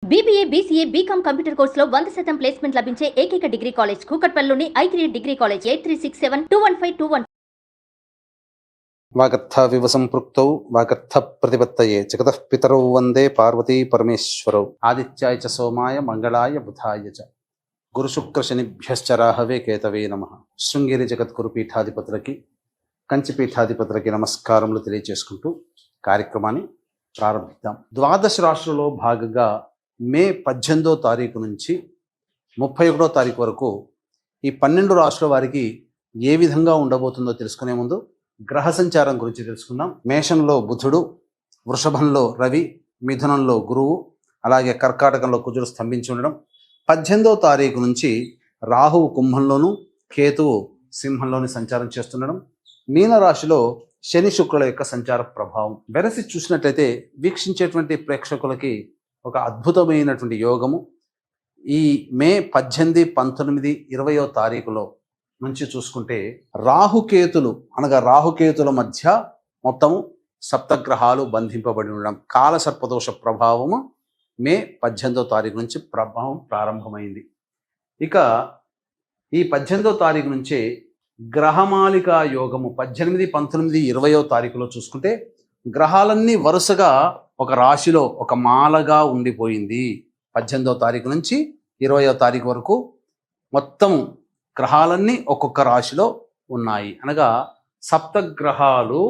BBA, BCA, BCom computer కోర్సులో 100% placement లభించే ఏకైక డిగ్రీ కాలేజ్ కూకట్పల్లిలోని I3 డిగ్రీ కాలేజ్ 8367215215. వాగర్థవివ సంపృక్తౌ వాగర్థ ప్రతిపత్తయే జగతః పితరౌ వందే పార్వతీ పరమేశ్వరౌ ఆదిత్యాయ చ సోమాయ మంగళాయ బుధాయ చ గురు శుక్ర శనిభ్యశ్చ రాహవే కేతవే నమః. శృంగేరి జగద్గురు పీఠాధిపతులకి కంచి పీఠాధిపతులకి నమస్కారములు తెలియజేసుకుంటూ కార్యక్రమాన్ని ప్రారంభిద్దాం. ద్వాదశ రాశులలో భాగంగా మే 18వ తారీఖు నుంచి 31వ తారీఖు వరకు ఈ 12 రాశుల వారికి ఏ విధంగా ఉండబోతుందో తెలుసుకునే ముందు గ్రహ సంచారం గురించి తెలుసుకుందాం. మేషంలో బుధుడు, వృషభంలో రవి, మిథునంలో గురువు, అలాగే కర్కాటకంలో కుజుడు స్తంభించి ఉండడం. 18వ తారీఖు నుంచి రాహువు కుంభంలోను, కేతువు సింహంలోని సంచారం చేస్తుండడం. మీనరాశిలో శని శుక్రుల యొక్క సంచార ప్రభావం వెరసి చూసినట్లయితే వీక్షించేటువంటి ప్రేక్షకులకి ఒక అద్భుతమైనటువంటి యోగము ఈ మే 18, 19, 20వ తారీఖులో నుంచి చూసుకుంటే రాహుకేతులు అనగా రాహుకేతుల మధ్య మొత్తము సప్తగ్రహాలు బంధింపబడి ఉండడం, కాలసర్పదోష ప్రభావము మే 18వ తారీఖు నుంచి ప్రభావం ప్రారంభమైంది. ఇక ఈ 18వ తారీఖు నుంచే గ్రహమాలికా యోగము 18, 19, 20వ తారీఖులో చూసుకుంటే గ్రహాలన్నీ వరుసగా ఒక రాశిలో ఒక మాలగా ఉండిపోయింది. 18వ తారీఖు నుంచి 20వ తారీఖు వరకు మొత్తం గ్రహాలన్నీ ఒక్కొక్క రాశిలో ఉన్నాయి. అనగా సప్తగ్రహాలు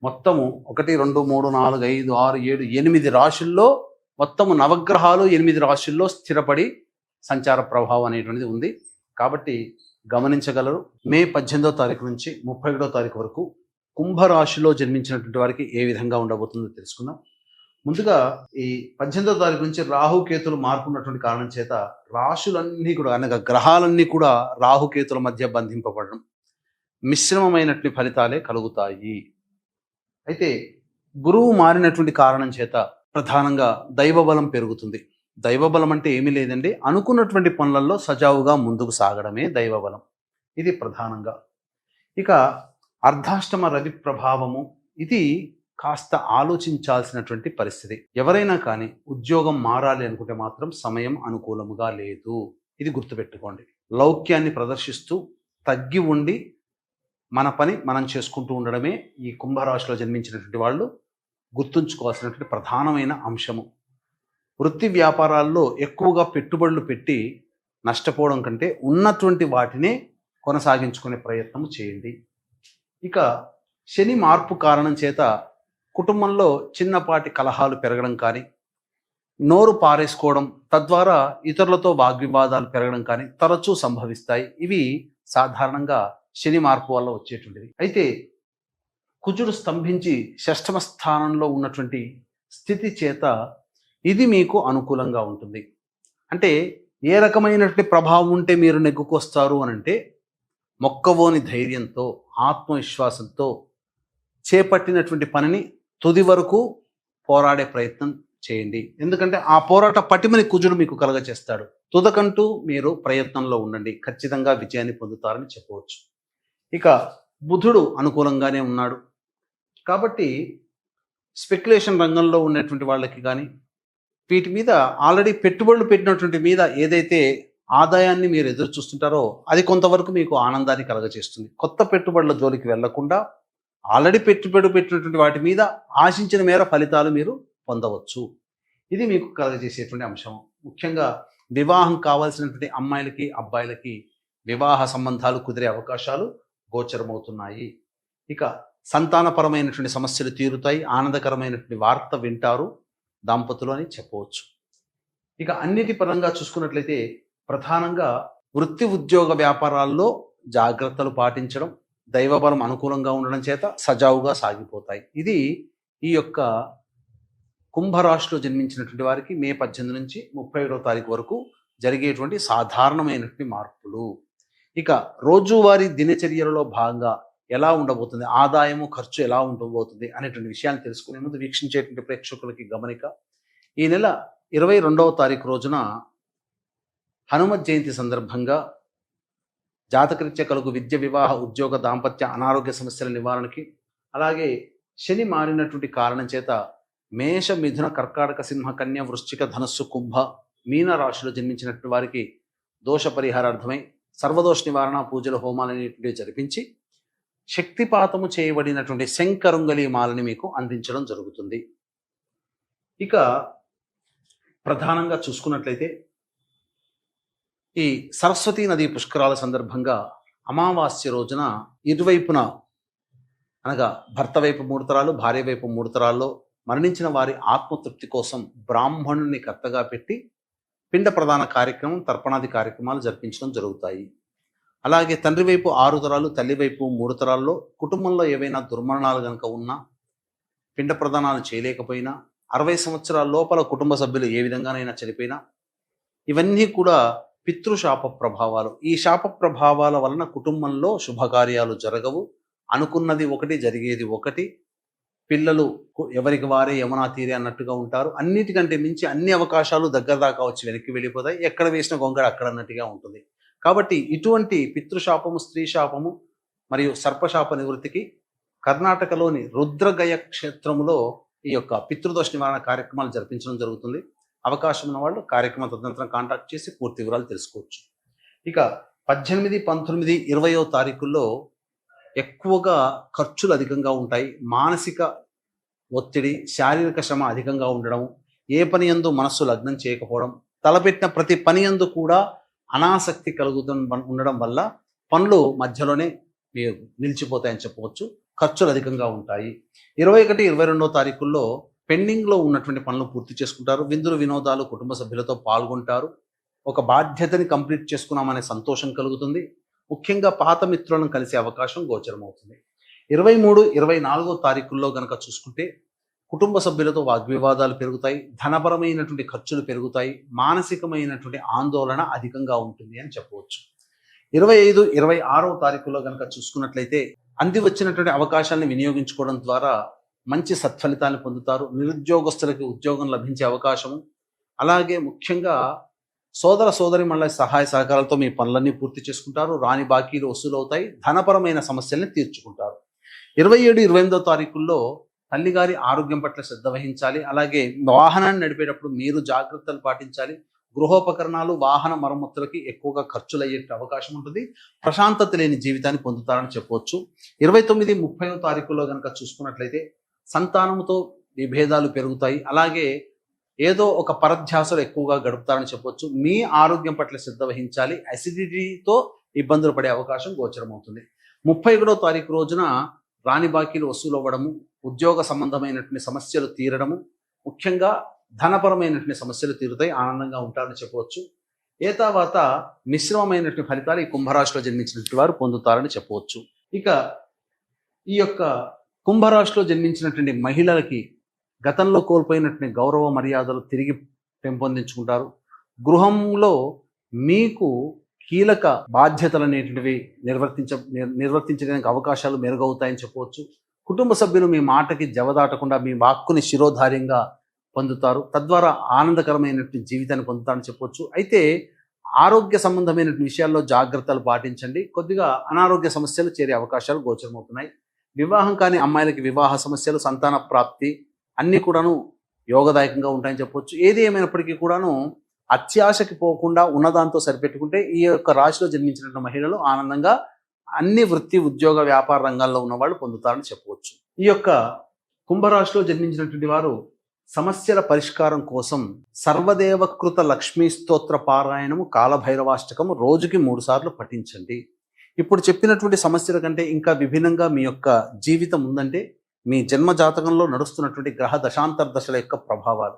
మొత్తము 1, 2, 3, 4, 5, 6, 7, 8 రాశుల్లో మొత్తము నవగ్రహాలు 8 రాశుల్లో స్థిరపడి సంచార ప్రభావం అనేటువంటిది ఉంది. కాబట్టి గమనించగలరు. మే 18వ తారీఖు నుంచి 31వ తారీఖు వరకు కుంభరాశిలో జన్మించినటువంటి వారికి ఏ విధంగా ఉండబోతుందో తెలుసుకుందాం. ముందుగా ఈ 18వ తారీఖు నుంచి రాహుకేతులు మార్పున్నటువంటి కారణం చేత రాశులన్నీ కూడా అనగా గ్రహాలన్నీ కూడా రాహుకేతుల మధ్య బంధింపబడడం, మిశ్రమమైనటువంటి ఫలితాలే కలుగుతాయి. అయితే గురువు మారినటువంటి కారణం చేత ప్రధానంగా దైవబలం పెరుగుతుంది. దైవబలం అంటే ఏమీ లేదండి, అనుకున్నటువంటి పనులలో సజావుగా ముందుకు సాగడమే దైవబలం. ఇది ప్రధానంగా. ఇక అర్ధాష్టమ రవి ప్రభావము ఇది కాస్త ఆలోచించాల్సినటువంటి పరిస్థితి. ఎవరైనా కానీ ఉద్యోగం మారాలి అనుకుంటే మాత్రం సమయం అనుకూలముగా లేదు. ఇది గుర్తుపెట్టుకోండి. లౌక్యాన్ని ప్రదర్శిస్తూ తగ్గి ఉండి మన పని మనం చేసుకుంటూ ఉండడమే ఈ కుంభరాశిలో జన్మించినటువంటి వాళ్ళు గుర్తుంచుకోవాల్సినటువంటి ప్రధానమైన అంశము. వృత్తి వ్యాపారాల్లో ఎక్కువగా పెట్టుబడులు పెట్టి నష్టపోవడం కంటే ఉన్నటువంటి వాటినే కొనసాగించుకునే ప్రయత్నం చేయండి. ఇక శని మార్పు కారణం చేత కుటుంబంలో చిన్నపాటి కలహాలు పెరగడం కానీ, నోరు పారేసుకోవడం, తద్వారా ఇతరులతో వాగ్వివాదాలు పెరగడం కానీ తరచూ సంభవిస్తాయి. ఇవి సాధారణంగా శని మార్పు వల్ల వచ్చేటువంటిది. అయితే కుజుడు స్తంభించి షష్ఠమ స్థానంలో ఉన్నటువంటి స్థితి చేత ఇది మీకు అనుకూలంగా ఉంటుంది. అంటే ఏ రకమైనటువంటి ప్రభావం ఉంటే మీరు నెగ్గుకొస్తారు అనంటే మొక్కవోని ధైర్యంతో, ఆత్మవిశ్వాసంతో చేపట్టినటువంటి పనిని తుది వరకు పోరాడే ప్రయత్నం చేయండి. ఎందుకంటే ఆ పోరాట పటిమని కుజుడు మీకు కలగచేస్తాడు. తుదకంటూ మీరు ప్రయత్నంలో ఉండండి, ఖచ్చితంగా విజయాన్ని పొందుతారని చెప్పవచ్చు. ఇక బుధుడు అనుకూలంగానే ఉన్నాడు కాబట్టి స్పెక్యులేషన్ రంగంలో ఉన్నటువంటి వాళ్ళకి కానీ, వీటి మీద ఆల్రెడీ పెట్టుబడులు పెట్టినటువంటి మీద ఏదైతే ఆదాయాన్ని మీరు ఎదురు చూస్తుంటారో అది కొంతవరకు మీకు ఆనందాన్ని కలగచేస్తుంది. కొత్త పెట్టుబడుల జోలికి వెళ్లకుండా ఆల్రెడీ పెట్టుబడి పెట్టినటువంటి వాటి మీద ఆశించిన మేర ఫలితాలు మీరు పొందవచ్చు. ఇది మీకు కలగజేసేటువంటి అంశం. ముఖ్యంగా వివాహం కావాల్సినటువంటి అమ్మాయిలకి, అబ్బాయిలకి వివాహ సంబంధాలు కుదిరే అవకాశాలు గోచరమవుతున్నాయి. ఇక సంతానపరమైనటువంటి సమస్యలు తీరుతాయి. ఆనందకరమైనటువంటి వార్త వింటారు దాంపతులు అని చెప్పవచ్చు. ఇక అన్నిటి పరంగా చూసుకున్నట్లయితే ప్రధానంగా వృత్తి ఉద్యోగ వ్యాపారాల్లో జాగ్రత్తలు పాటించడం, దైవబలం అనుకూలంగా ఉండడం చేత సజావుగా సాగిపోతాయి. ఇది ఈ యొక్క కుంభరాశిలో జన్మించినటువంటి వారికి మే 18 నుంచి 31వ తారీఖు వరకు జరిగేటువంటి సాధారణమైనటువంటి మార్పులు. ఇక రోజువారీ దినచర్యలలో భాగంగా ఎలా ఉండబోతుంది, ఆదాయము ఖర్చు ఎలా ఉండబోతుంది అనేటువంటి విషయాన్ని తెలుసుకునే ముందు వీక్షించేటువంటి ప్రేక్షకులకి గమనిక. ఈ నెల 22వ తారీఖు రోజున హనుమత్ జయంతి సందర్భంగా జాతకరీత్యా కలుగు విద్య, వివాహ, ఉద్యోగ, దాంపత్య, అనారోగ్య సమస్యల నివారణకి, అలాగే శని మారినటువంటి కారణం చేత మేష, మిథున, కర్కాటక, సింహ, కన్య, వృశ్చిక, ధనస్సు, కుంభ, మీన రాశిలో జన్మించినటువంటి వారికి దోష పరిహారార్థమై సర్వదోష నివారణ పూజలు హోమాలనేటువంటివి జరిపించి శక్తిపాతము చేయబడినటువంటి శంకరుంగలి మాలని మీకు అందించడం జరుగుతుంది. ఇక ప్రధానంగా చూసుకున్నట్లయితే ఈ సరస్వతీ నదీ పుష్కరాల సందర్భంగా అమావాస్య రోజున ఇరువైపున అనగా భర్త వైపు 3 తరాలు, భార్య వైపు 3 తరాల్లో మరణించిన వారి ఆత్మతృప్తి కోసం బ్రాహ్మణుని కర్తగా పెట్టి పిండ ప్రదాన కార్యక్రమం, తర్పణాది కార్యక్రమాలు జరిపించడం జరుగుతాయి. అలాగే తండ్రి వైపు 6 తరాలు, తల్లి వైపు 3 తరాల్లో కుటుంబంలో ఏవైనా దుర్మరణాలు కనుక ఉన్నా, పిండ ప్రదానాలు చేయలేకపోయినా, 60 సంవత్సరాల లోపల కుటుంబ సభ్యులు ఏ విధంగానైనా చనిపోయినా, ఇవన్నీ కూడా పితృశాప ప్రభావాలు. ఈ శాప ప్రభావాల వలన కుటుంబంలో శుభకార్యాలు జరగవు, అనుకున్నది ఒకటి జరిగేది ఒకటి, పిల్లలు ఎవరికి వారే యమునా తీరే అన్నట్టుగా ఉంటారు. అన్నిటికంటే మించి అన్ని అవకాశాలు దగ్గర దాకా వచ్చి వెనక్కి వెళ్ళిపోతాయి. ఎక్కడ వేసిన గొంగడ అక్కడ అన్నట్టుగా ఉంటుంది. కాబట్టి ఇటువంటి పితృశాపము, స్త్రీ శాపము మరియు సర్పశాప నివృత్తికి కర్ణాటకలోని రుద్రగయ క్షేత్రములో ఈ యొక్క పితృదోష నివారణ కార్యక్రమాలు జరిపించడం జరుగుతుంది. అవకాశం ఉన్న వాళ్ళు కార్యక్రమం తదనంతరం కాంటాక్ట్ చేసి పూర్తి వివరాలు తెలుసుకోవచ్చు. ఇక 18, 19, 20వ తారీఖుల్లో ఎక్కువగా ఖర్చులు అధికంగా ఉంటాయి. మానసిక ఒత్తిడి, శారీరక శ్రమ అధికంగా ఉండడం, ఏ పని యందు మనస్సు లగ్నం చేయకపోవడం, తలపెట్టిన ప్రతి పని యందు కూడా అనాసక్తి ఉండడం వల్ల పనులు మధ్యలోనే మీరు నిలిచిపోతాయని చెప్పవచ్చు. ఖర్చులు అధికంగా ఉంటాయి. 21, 22వ తారీఖుల్లో పెండింగ్లో ఉన్నటువంటి పనులు పూర్తి చేసుకుంటారు. విందులు వినోదాలు కుటుంబ సభ్యులతో పాల్గొంటారు. ఒక బాధ్యతని కంప్లీట్ చేసుకున్నామనే సంతోషం కలుగుతుంది. ముఖ్యంగా పాత మిత్రులను కలిసే అవకాశం గోచరమవుతుంది. 23, 24వ తారీఖుల్లో గనక చూసుకుంటే కుటుంబ సభ్యులతో వాగ్వివాదాలు పెరుగుతాయి, ధనపరమైనటువంటి ఖర్చులు పెరుగుతాయి, మానసికమైనటువంటి ఆందోళన అధికంగా ఉంటుంది అని చెప్పవచ్చు. 25, 26వ తారీఖుల్లో గనక చూసుకున్నట్లయితే అంది వచ్చినటువంటి అవకాశాలను వినియోగించుకోవడం ద్వారా మంచి సత్ఫలితాన్ని పొందుతారు. నిరుద్యోగస్తులకి ఉద్యోగం లభించే అవకాశము, అలాగే ముఖ్యంగా సోదర సోదరిమణుల సహాయ సహకారాలతో మీ పనులన్నీ పూర్తి చేసుకుంటారు. రాని బాకీలు వసూలు అవుతాయి. ధనపరమైన సమస్యల్ని తీర్చుకుంటారు. 27, 28వ తారీఖుల్లో తల్లిగారి ఆరోగ్యం పట్ల శ్రద్ధ వహించాలి. అలాగే వాహనాన్ని నడిపేటప్పుడు మీరు జాగ్రత్తలు పాటించాలి. గృహోపకరణాలు, వాహన మరమ్మతులకి ఎక్కువగా ఖర్చులు అయ్యే అవకాశం ఉంటుంది. ప్రశాంతత లేని జీవితాన్ని పొందుతారని చెప్పవచ్చు. 29, 30వ తారీఖుల్లో కనుక చూసుకున్నట్లయితే సంతానంతో విభేదాలు పెరుగుతాయి. అలాగే ఏదో ఒక పరధ్యాసలు ఎక్కువగా గడుపుతారని చెప్పవచ్చు. మీ ఆరోగ్యం పట్ల శ్రద్ధ వహించాలి. అసిడిటీతో ఇబ్బందులు పడే అవకాశం గోచరమవుతుంది. 31వ తారీఖు రోజున రాని బాకీలు వసూలు అవ్వడము, ఉద్యోగ సంబంధమైనటువంటి సమస్యలు తీరడము, ముఖ్యంగా ధనపరమైనటువంటి సమస్యలు తీరుతాయి. ఆనందంగా ఉంటారని చెప్పవచ్చు. ఏ తర్వాత మిశ్రమమైనటువంటి ఫలితాలు ఈ కుంభరాశిలో జన్మించినటువంటి వారు పొందుతారని చెప్పవచ్చు. ఇక ఈ యొక్క కుంభరాశిలో జన్మించినటువంటి మహిళలకి గతంలో కోల్పోయినటువంటి గౌరవ మర్యాదలు తిరిగి పెంపొందించుకుంటారు. గృహంలో మీకు కీలక బాధ్యతలు అనేటువంటివి నిర్వర్తించడానికి అవకాశాలు మెరుగవుతాయని చెప్పవచ్చు. కుటుంబ సభ్యులు మీ మాటకి జవదాటకుండా మీ వాక్కుని శిరోధార్యంగా పొందుతారు. తద్వారా ఆనందకరమైనటువంటి జీవితాన్ని పొందుతారని చెప్పవచ్చు. అయితే ఆరోగ్య సంబంధమైనటువంటి విషయాల్లో జాగ్రత్తలు పాటించండి. కొద్దిగా అనారోగ్య సమస్యలు చేరే అవకాశాలు గోచరమవుతున్నాయి. వివాహం కాని అమ్మాయిలకి వివాహ సమస్యలు, సంతాన ప్రాప్తి అన్నీ కూడాను యోగదాయకంగా ఉంటాయని చెప్పవచ్చు. ఏది ఏమైనప్పటికీ కూడాను అత్యాశకి పోకుండా ఉన్నదాంతో సరిపెట్టుకుంటే ఈ యొక్క రాశిలో జన్మించినటువంటి మహిళలు ఆనందంగా అన్ని వృత్తి, ఉద్యోగ, వ్యాపార రంగాల్లో ఉన్న వాళ్ళు పొందుతారని చెప్పవచ్చు. ఈ యొక్క కుంభరాశిలో జన్మించినటువంటి వారు సమస్యల పరిష్కారం కోసం సర్వదేవకృత లక్ష్మీ స్తోత్ర పారాయణము, కాలభైరవాష్టకము రోజుకి 3 సార్లు పఠించండి. ఇప్పుడు చెప్పినటువంటి సమస్యల కంటే ఇంకా విభిన్నంగా మీ యొక్క జీవితం ఉందంటే మీ జన్మ జాతకంలో నడుస్తున్నటువంటి గ్రహ దశాంతర దశల యొక్క ప్రభావాలు.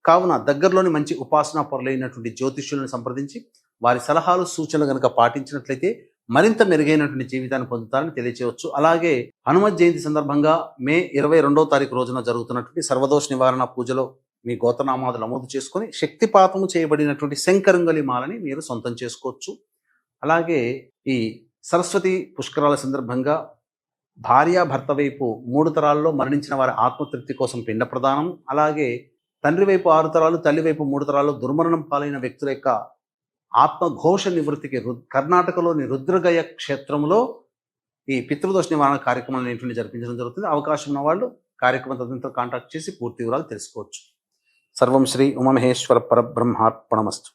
కావున దగ్గరలోని మంచి ఉపాసనా పరులైనటువంటి జ్యోతిష్యులను సంప్రదించి వారి సలహాలు, సూచనలు కనుక పాటించినట్లయితే మరింత మెరుగైనటువంటి జీవితాన్ని పొందుతారని తెలియచేయవచ్చు. అలాగే హనుమత్ జయంతి సందర్భంగా మే 22వ తారీఖు రోజున జరుగుతున్నటువంటి సర్వదోష నివారణ పూజలో మీ గోత్రనామాలు నమోదు చేసుకొని శక్తిపాతము చేయబడినటువంటి శంకరుంగలి మాలని మీరు సొంతం చేసుకోవచ్చు. అలాగే ఈ సరస్వతి పుష్కరాల సందర్భంగా భార్యాభర్త వైపు 3 తరాల్లో మరణించిన వారి ఆత్మతృప్తి కోసం పిండ ప్రదానం, అలాగే తండ్రి వైపు 6 తరాలు, తల్లి వైపు 3 తరాల్లో దుర్మరణం పాలైన వ్యక్తుల యొక్క ఆత్మఘోష నివృత్తికి కర్ణాటకలోని రుద్రగయ క్షేత్రంలో ఈ పితృదోష నివారణ కార్యక్రమాలు అనేటువంటి జరిపించడం జరుగుతుంది. అవకాశం ఉన్న వాళ్ళు కార్యక్రమం తదనంతరం కాంటాక్ట్ చేసి పూర్తి వివరాలు తెలుసుకోవచ్చు. సర్వం శ్రీ ఉమామహేశ్వర పరబ్రహ్మార్పణమస్తు.